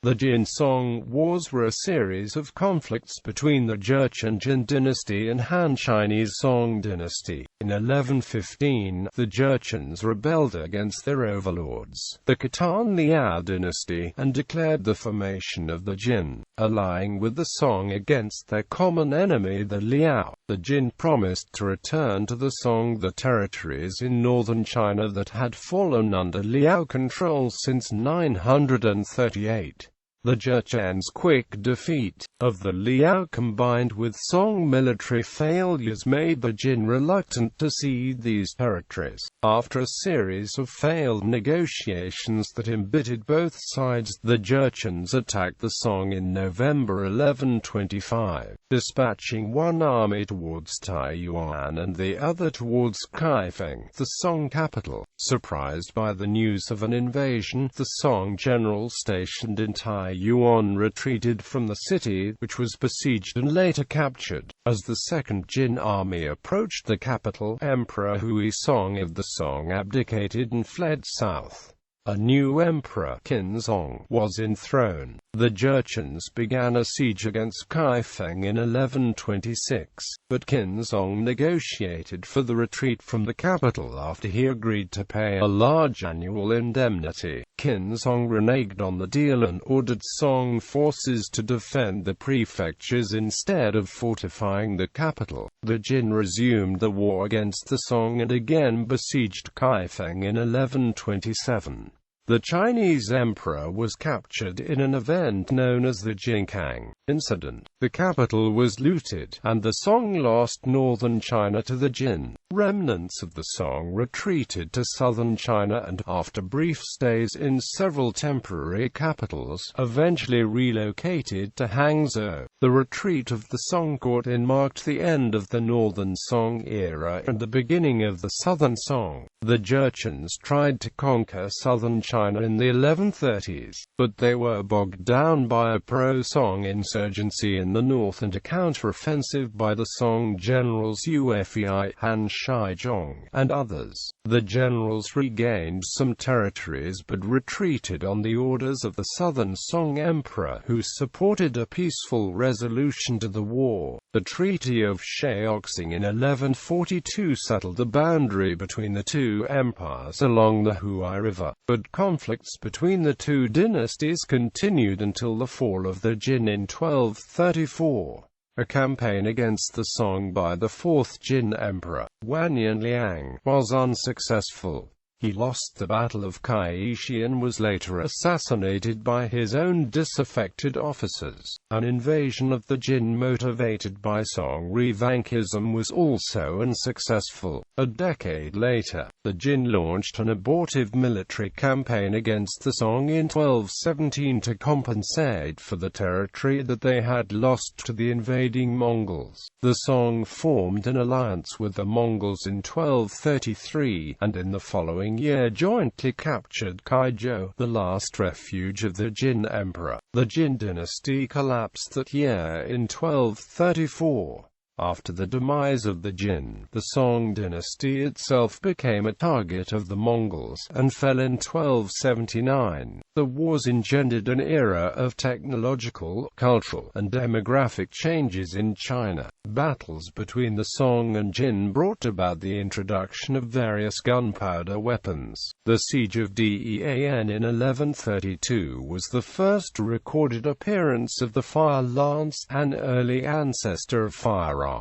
The Jin Song Wars were a series of conflicts between the Jurchen Jin dynasty and Han Chinese Song dynasty. In 1115, the Jurchens rebelled against their overlords, the Khitan Liao dynasty, and declared the formation of the Jin, allying with the Song against their common enemy the Liao. The Jin promised to return to the Song the territories in northern China that had fallen under Liao control since 938. The Jurchens' quick defeat of the Liao combined with Song military failures made the Jin reluctant to cede these territories. After a series of failed negotiations that embittered both sides, the Jurchens attacked the Song in November 1125, dispatching one army towards Taiyuan and the other towards Kaifeng, the Song capital. Surprised by the news of an invasion, the Song general stationed in Taiyuan retreated from the city, which was besieged and later captured. As the Second Jin army approached the capital, Emperor Huizong of the Song abdicated and fled south. A new emperor, Jinxiang, was enthroned. The Jurchens began a siege against Kaifeng in 1126, but Jinxiang negotiated for the retreat from the capital after he agreed to pay a large annual indemnity. Jinxiang reneged on the deal and ordered Song forces to defend the prefectures instead of fortifying the capital. The Jin resumed the war against the Song and again besieged Kaifeng in 1127. The Chinese emperor was captured in an event known as the Jinxiang Incident. The capital was looted, and the Song lost northern China to the Jin. Remnants of the Song retreated to southern China and, after brief stays in several temporary capitals, eventually relocated to Hangzhou. The retreat of the Song court marked the end of the northern Song era and the beginning of the southern Song. The Jurchens tried to conquer southern China in the 1130s, but they were bogged down by a pro-Song insurgency in the north and a counteroffensive by the Song generals Yufei, Han Shizhong, and others. The generals regained some territories but retreated on the orders of the southern Song emperor, who supported a peaceful resolution to the war. The Treaty of Shaoxing in 1142 settled the boundary between the two empires along the Huai River, but conflicts between the two dynasties continued until the fall of the Jin in 1234. A campaign against the Song by the fourth Jin emperor, Wanyanliang, was unsuccessful. He lost the Battle of Kaixi and was later assassinated by his own disaffected officers. An invasion of the Jin motivated by Song revanchism was also unsuccessful. A decade later, the Jin launched an abortive military campaign against the Song in 1217 to compensate for the territory that they had lost to the invading Mongols. The Song formed an alliance with the Mongols in 1233, and in the following year jointly captured Kaizhou, the last refuge of the Jin emperor. The Jin dynasty collapsed that year in 1234. After the demise of the Jin, the Song dynasty itself became a target of the Mongols, and fell in 1279. The wars engendered an era of technological, cultural, and demographic changes in China. Battles between the Song and Jin brought about the introduction of various gunpowder weapons. The Siege of Dean in 1132 was the first recorded appearance of the fire lance, an early ancestor of firearms.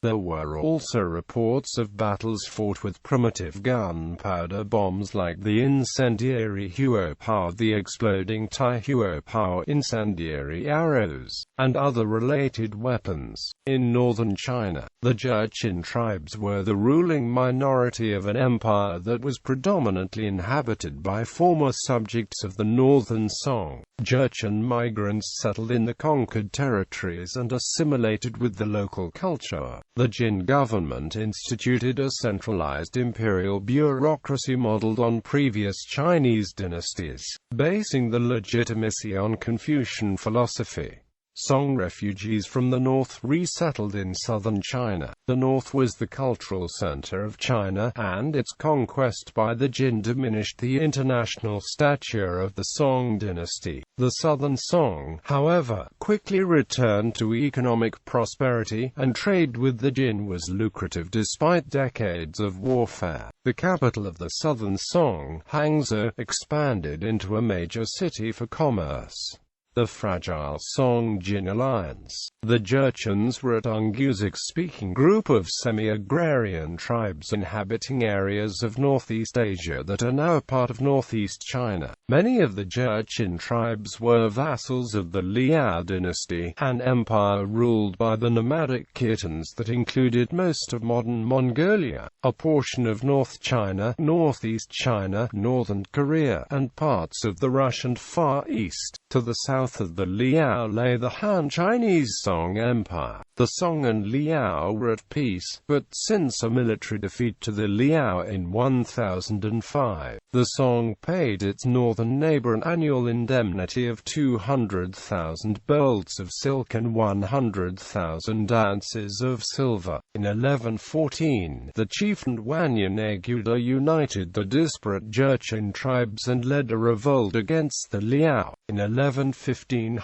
There were also reports of battles fought with primitive gunpowder bombs like the incendiary huopao, the exploding Taiyuan incendiary arrows, and other related weapons. In northern China, the Jurchen tribes were the ruling minority of an empire that was predominantly inhabited by former subjects of the northern Song. Jurchen migrants settled in the conquered territories and assimilated with the local culture. The Jin government instituted a centralized imperial bureaucracy modeled on previous Chinese dynasties, basing the legitimacy on Confucian philosophy. Song refugees from the north resettled in southern China. The north was the cultural center of China, and its conquest by the Jin diminished the international stature of the Song dynasty. The southern Song, however, quickly returned to economic prosperity, and trade with the Jin was lucrative despite decades of warfare. The capital of the southern Song, Hangzhou, expanded into a major city for commerce. The fragile Song-Jin alliance. The Jurchens were a Tungusic-speaking group of semi-agrarian tribes inhabiting areas of Northeast Asia that are now part of Northeast China. Many of the Jurchen tribes were vassals of the Liao dynasty, an empire ruled by the nomadic Khitans that included most of modern Mongolia, a portion of North China, Northeast China, Northern Korea, and parts of the Russian Far East. To the south of the Liao lay the Han Chinese Song Empire. The Song and Liao were at peace, but since a military defeat to the Liao in 1005, the Song paid its northern neighbor an annual indemnity of 200,000 bolts of silk and 100,000 ounces of silver. In 1114, the chieftain Wanyan Aguda united the disparate Jurchen tribes and led a revolt against the Liao. In 1115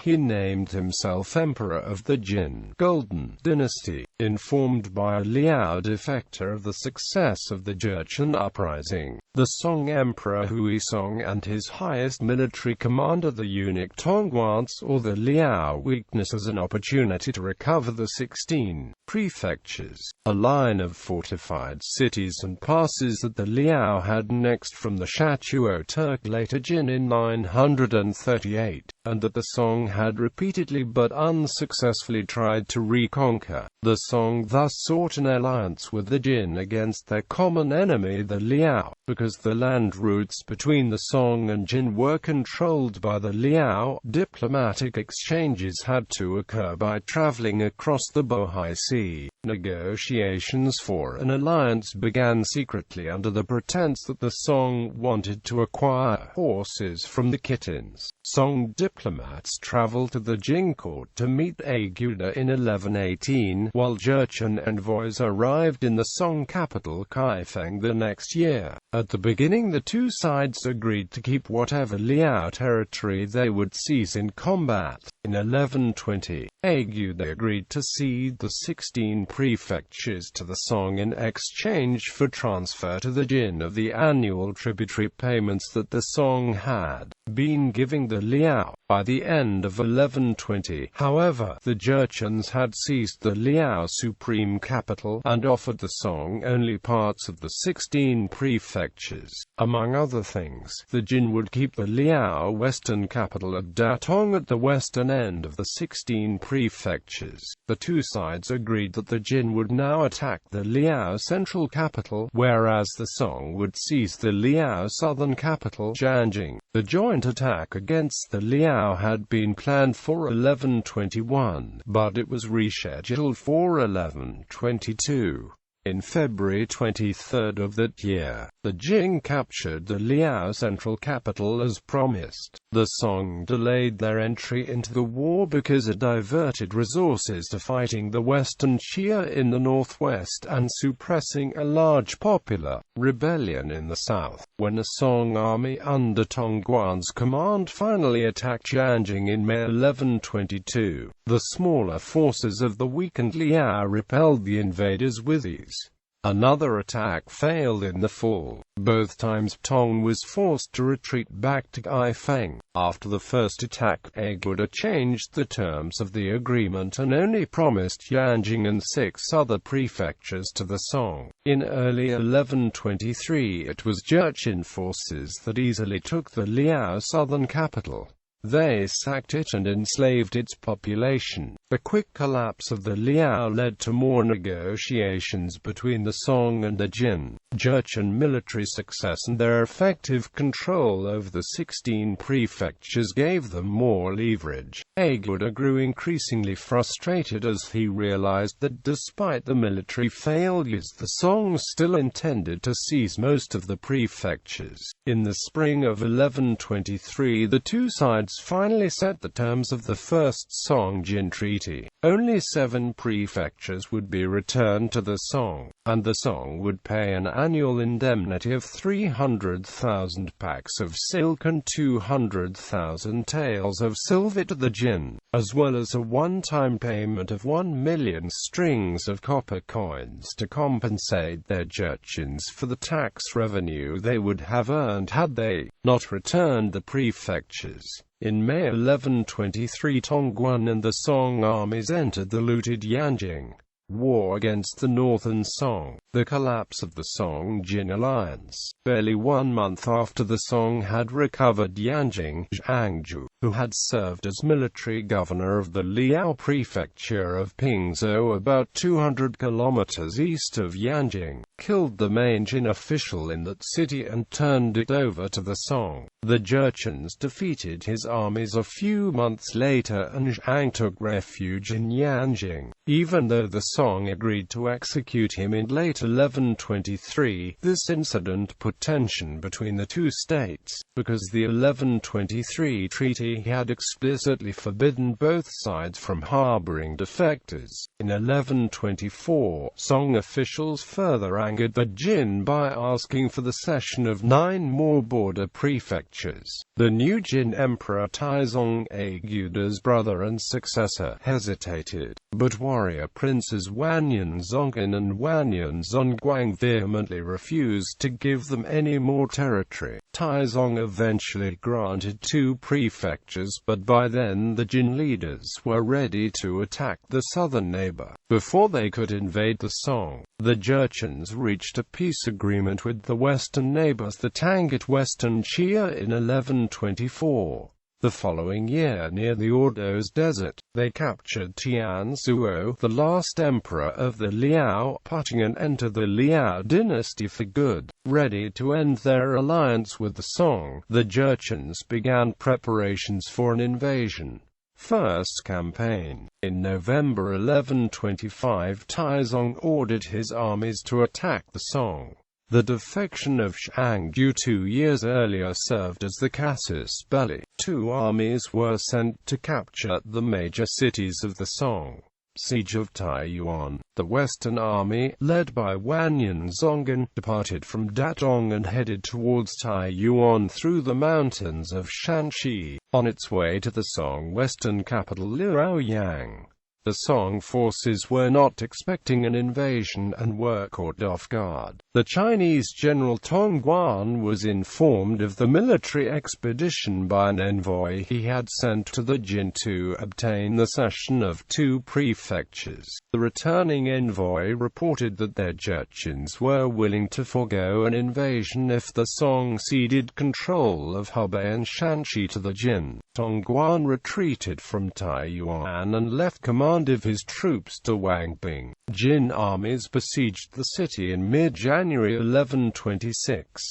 he named himself Emperor of the Jin Golden Dynasty, informed by a Liao defector of the success of the Jurchen uprising. The Song Emperor Huizong and his highest military commander the eunuch Tongguan saw the Liao weakness as an opportunity to recover the 16 prefectures, a line of fortified cities and passes that the Liao had annexed from the Shatuo Turk later Jin in 938, and that the Song had repeatedly but unsuccessfully tried to reconquer. The Song thus sought an alliance with the Jin against their common enemy the Liao. Because the land routes between the Song and Jin were controlled by the Liao, diplomatic exchanges had to occur by traveling across the Bohai Sea. Negotiations for an alliance began secretly under the pretense that the Song wanted to acquire horses from the Khitans. Song diplomats traveled to the Jin court to meet Aguda in 1118, while Jurchen envoys arrived in the Song capital Kaifeng the next year. At the beginning the two sides agreed to keep whatever Liao territory they would seize in combat. In 1120, Aguda agreed to cede the 16 prefectures to the Song in exchange for transfer to the Jin of the annual tributary payments that the Song had been giving the Liao. By the end of 1120, however, the Jurchens had seized the Liao supreme capital, and offered the Song only parts of the 16 prefectures. Among other things, the Jin would keep the Liao western capital of Datong at the western end of the 16 prefectures. The two sides agreed that the Jin would now attack the Liao central capital, whereas the Song would seize the Liao southern capital, Jianjing. The joint attack against the Liao had been planned for 1121, but it was rescheduled for 1122. In February 23 of that year, the Jin captured the Liao central capital as promised. The Song delayed their entry into the war because it diverted resources to fighting the Western Xia in the northwest and suppressing a large popular rebellion in the south. When a Song army under Tongguan's command finally attacked Jianjing in May 1122, the smaller forces of the weakened Liao repelled the invaders with ease. Another attack failed in the fall. Both times Tong was forced to retreat back to Kaifeng. After the first attack, Aguda changed the terms of the agreement and only promised Jianjing and 6 other prefectures to the Song. In early 1123 it was Jurchen forces that easily took the Liao southern capital. They sacked it and enslaved its population. The quick collapse of the Liao led to more negotiations between the Song and the Jin. Jurchen military success and their effective control over the 16 prefectures gave them more leverage. Aguda grew increasingly frustrated as he realized that despite the military failures, the Song still intended to seize most of the prefectures. In the spring of 1123, the two sides overlords finally set the terms of the First Song Jin Treaty. Only 7 prefectures would be returned to the Song, and the Song would pay an annual indemnity of 300,000 packs of silk and 200,000 taels of silver to the Jin, as well as a one-time payment of 1 million strings of copper coins to compensate their Jurchens for the tax revenue they would have earned had they not returned the prefectures. In May 1123, Tongguan and the Song armies entered the looted Yanjing war against the northern Song. The collapse of the Song-Jin alliance. Barely 1 month after the Song had recovered Yanjing, Zhangju, who had served as military governor of the Liao prefecture of Pingzhou about 200 kilometers east of Yanjing, killed the main Jin official in that city and turned it over to the Song. The Jurchens defeated his armies a few months later and Zhang took refuge in Yanjing. Even though the Song agreed to execute him in late 1123, this incident put tension between the two states, because the 1123 treaty had explicitly forbidden both sides from harboring defectors. In 1124, Song officials further angered the Jin by asking for the cession of 9 more border prefectures. The new Jin Emperor Taizong, Aguda's brother and successor, hesitated, but warrior princes Wanyan Zongan and Wanyan Zonguang vehemently refused to give them any more territory. Taizong eventually granted 2 prefectures, but by then the Jin leaders were ready to attack the southern neighbor. Before they could invade the Song, the Jurchens reached a peace agreement with the western neighbors, the Tang at Western Chia, in 1124. The following year, near the Ordos Desert, they captured Tian Zuo, the last emperor of the Liao, putting an end to the Liao dynasty for good. Ready to end their alliance with the Song, the Jurchens began preparations for an invasion. First campaign. In November 1125, Taizong ordered his armies to attack the Song. The defection of Zhangju 2 years earlier served as the casus belli. 2 armies were sent to capture the major cities of the Song. Siege of Taiyuan. The Western Army, led by Wanyan Zongan, departed from Datong and headed towards Taiyuan through the mountains of Shanxi, on its way to the Song western capital Luoyang. The Song forces were not expecting an invasion and were caught off guard. The Chinese general Tongguan was informed of the military expedition by an envoy he had sent to the Jin to obtain the cession of 2 prefectures. The returning envoy reported that their Jurchens were willing to forego an invasion if the Song ceded control of Hebei and Shanxi to the Jin. Tongguan retreated from Taiyuan and left command of his troops to Wangbing. Jin armies besieged the city in mid-January 1126.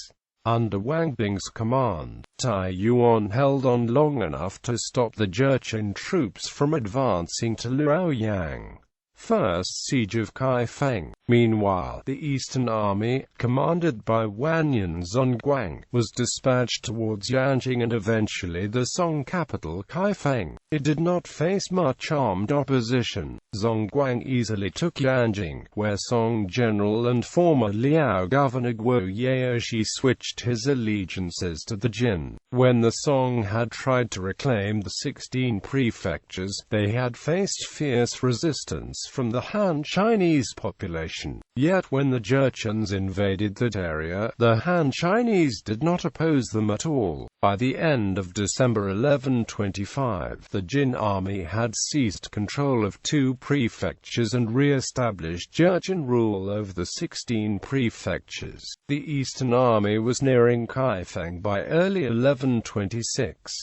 Under Wangbing's command, Taiyuan held on long enough to stop the Jurchen troops from advancing to Luoyang. First siege of Kaifeng. Meanwhile, the Eastern Army, commanded by Wanyan Zonguang, was dispatched towards Yanjing and eventually the Song capital Kaifeng. It did not face much armed opposition. Zonguang easily took Yanjing, where Song general and former Liao governor Guo Yaoshi switched his allegiances to the Jin. When the Song had tried to reclaim the 16 prefectures, they had faced fierce resistance from the Han Chinese population. Yet when the Jurchens invaded that area, the Han Chinese did not oppose them at all. By the end of December 1125, the Jin army had seized control of 2 prefectures and re-established Jurchen rule over the 16 prefectures. The Eastern army was nearing Kaifeng by early 1126.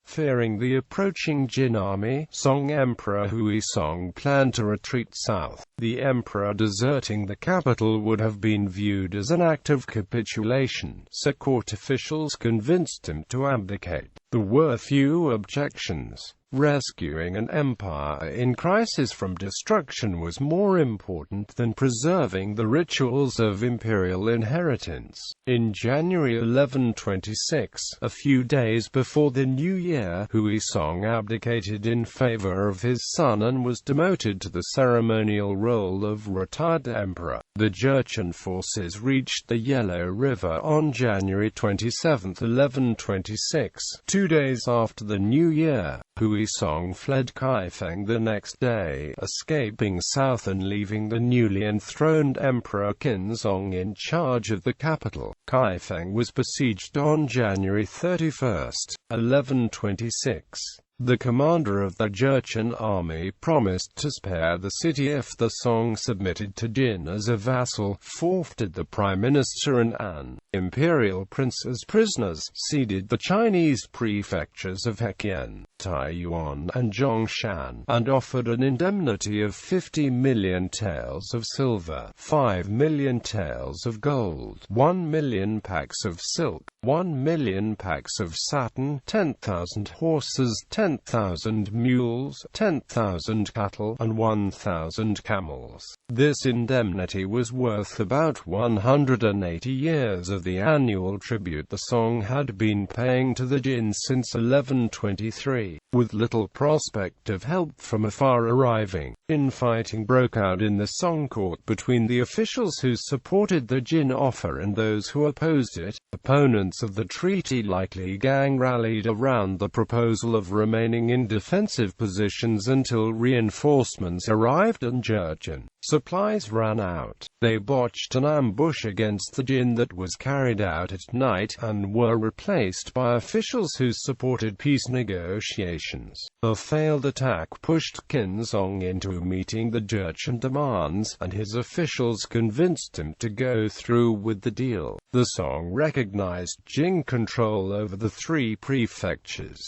Fearing the approaching Jin army, Song Emperor Huizong planned to retreat south. The emperor deserting the capital would have been viewed as an act of capitulation, so court officials convinced him to abdicate. There were few objections. Rescuing an empire in crisis from destruction was more important than preserving the rituals of imperial inheritance. In January 1126, a few days before the new year, Huizong abdicated in favor of his son and was demoted to the ceremonial role of retired emperor. The Jurchen forces reached the Yellow River on January 27, 1126, 2 days after the new year. Huizong fled Kaifeng the next day, escaping south and leaving the newly enthroned Emperor Qinzong in charge of the capital. Kaifeng was besieged on January 31, 1126. The commander of the Jurchen army promised to spare the city if the Song submitted to Jin as a vassal, forfeited the prime minister and an imperial prince as prisoners, ceded the Chinese prefectures of Heqian, Taiyuan, and Zhongshan, and offered an indemnity of 50 million taels of silver, 5 million taels of gold, 1 million packs of silk, 1 million packs of satin, 10,000 horses, 10,000 mules, 10,000 cattle, and 1,000 camels. This indemnity was worth about 180 years of the annual tribute the Song had been paying to the Jin since 1123. With little prospect of help from afar arriving, infighting broke out in the Song court between the officials who supported the Jin offer and those who opposed it. Opponents of the treaty like Li Gang rallied around the proposal of remaining in defensive positions until reinforcements arrived and Jurchen supplies ran out. They botched an ambush against the Jin that was carried out at night, and were replaced by officials who supported peace negotiations. The failed attack pushed Qinzong into meeting the Jurchen demands, and his officials convinced him to go through with the deal. The Song recognized Jin control over the 3 prefectures.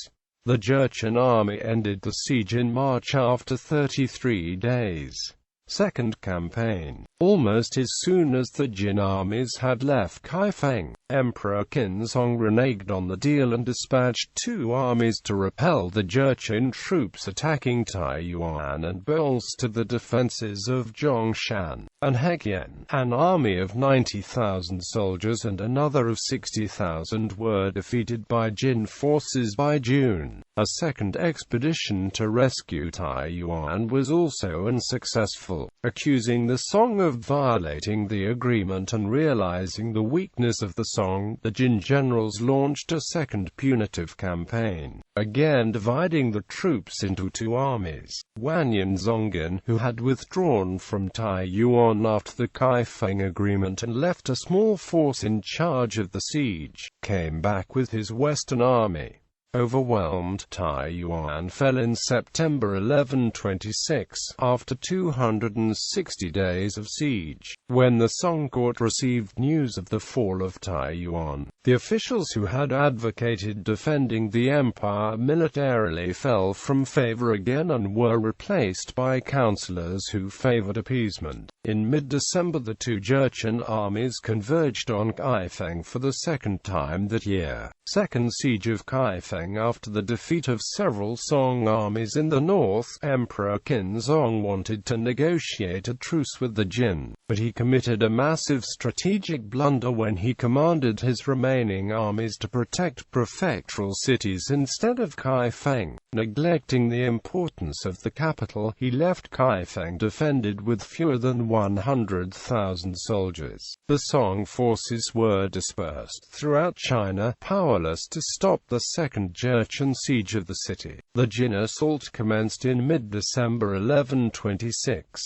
The Jurchen army ended the siege in March after 33 days. Second campaign. Almost as soon as the Jin armies had left Kaifeng, Emperor Qinzong reneged on the deal and dispatched 2 armies to repel the Jurchen troops attacking Taiyuan and bolster the defenses of Zhongshan and Heqian. An army of 90,000 soldiers and another of 60,000 were defeated by Jin forces by June. A second expedition to rescue Taiyuan was also unsuccessful. Accusing the Song of violating the agreement and realizing the weakness of the Song, the Jin generals launched a second punitive campaign, again dividing the troops into 2 armies. Wanyan Zongan, who had withdrawn from Taiyuan after the Kaifeng agreement and left a small force in charge of the siege, came back with his western army. Overwhelmed, Taiyuan fell in September 1126, after 260 days of siege. When the Song court received news of the fall of Taiyuan, the officials who had advocated defending the empire militarily fell from favor again and were replaced by councillors who favored appeasement. In mid-December the 2 Jurchen armies converged on Kaifeng for the second time that year. Second siege of Kaifeng. After the defeat of several Song armies in the north, Emperor Qinzong wanted to negotiate a truce with the Jin, but he committed a massive strategic blunder when he commanded his remaining armies to protect prefectural cities instead of Kaifeng. Neglecting the importance of the capital, he left Kaifeng defended with fewer than 100,000 soldiers. The Song forces were dispersed throughout China, powerless to stop the second Jurchen siege of the city. The Jin assault commenced in mid-December 1126.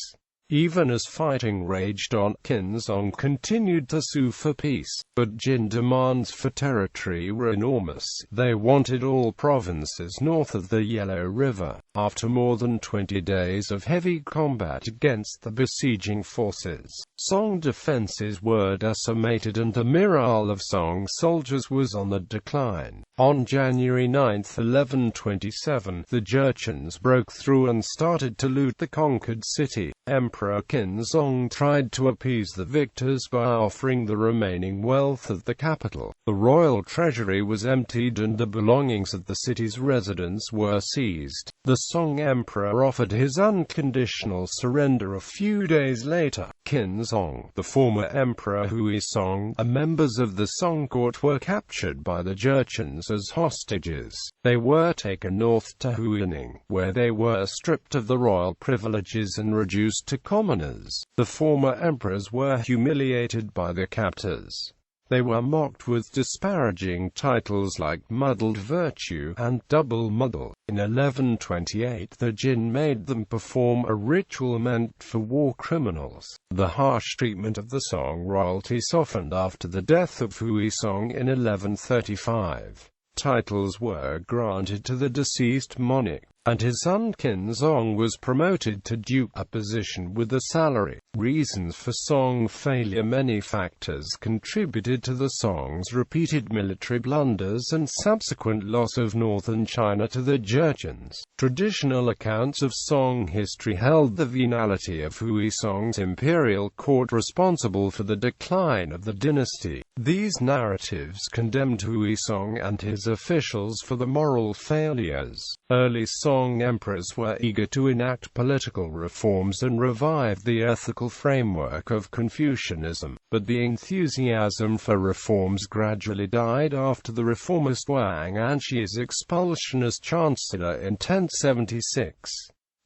Even as fighting raged on, Qinzong continued to sue for peace, but Jin demands for territory were enormous. They wanted all provinces north of the Yellow River. After more than 20 days of heavy combat against the besieging forces, Song defenses were decimated and the morale of Song soldiers was on the decline. On January 9, 1127, the Jurchens broke through and started to loot the conquered city. Emperor Jinxiang tried to appease the victors by offering the remaining wealth of the capital. The royal treasury was emptied and the belongings of the city's residents were seized. The Song emperor offered his unconditional surrender a few days later. Jinxiang, the former emperor Huizong, and members of the Song court were captured by the Jurchens as hostages. They were taken north to Huining, where they were stripped of the royal privileges and reduced to commoners. The former emperors were humiliated by their captors. They were mocked with disparaging titles like muddled virtue and double muddle. In 1128, the Jin made them perform a ritual meant for war criminals. The harsh treatment of the Song royalty softened after the death of Huizong in 1135. Titles were granted to the deceased monarch, and his son Jinxiang was promoted to duke, a position with a salary. Reasons for Song failure. Many factors contributed to the Song's repeated military blunders and subsequent loss of northern China to the Jurchens. Traditional accounts of Song history held the venality of Huizong's imperial court responsible for the decline of the dynasty. These narratives condemned Huizong and his officials for the moral failures. Early Song emperors were eager to enact political reforms and revive the ethical framework of Confucianism, but the enthusiasm for reforms gradually died after the reformist Wang Anshi's expulsion as chancellor in 1076.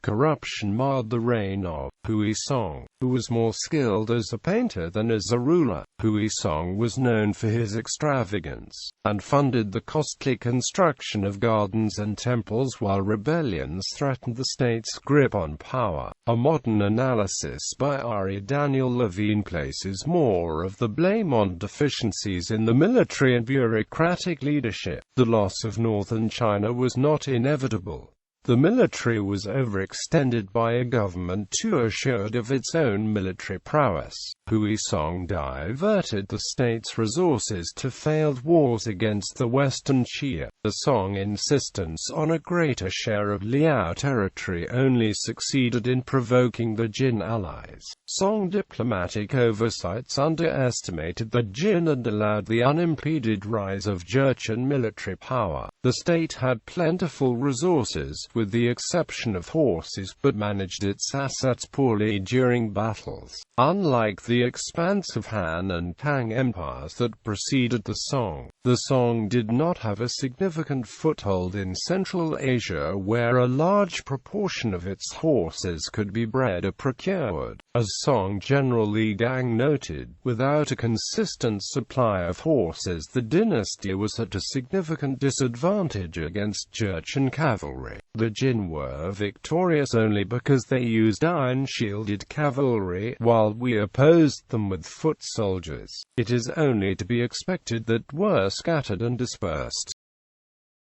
Corruption marred the reign of Huizong, who was more skilled as a painter than as a ruler. Huizong was known for his extravagance, and funded the costly construction of gardens and temples while rebellions threatened the state's grip on power. A modern analysis by Ari Daniel Levine places more of the blame on deficiencies in the military and bureaucratic leadership. The loss of northern China was not inevitable. The military was overextended by a government too assured of its own military prowess. Huizong diverted the state's resources to failed wars against the Western Xia. The Song insistence on a greater share of Liao territory only succeeded in provoking the Jin allies. Song diplomatic oversights underestimated the Jin and allowed the unimpeded rise of Jurchen military power. The state had plentiful resources, with the exception of horses, but managed its assets poorly during battles. Unlike the expansive Han and Tang empires that preceded the Song did not have a significant foothold in Central Asia, where a large proportion of its horses could be bred or procured. As Song General Li Gang noted, without a consistent supply of horses, the dynasty was at a significant disadvantage against Jurchen cavalry. The Jin were victorious only because they used iron-shielded cavalry, while we opposed them with foot soldiers. It is only to be expected that were scattered and dispersed.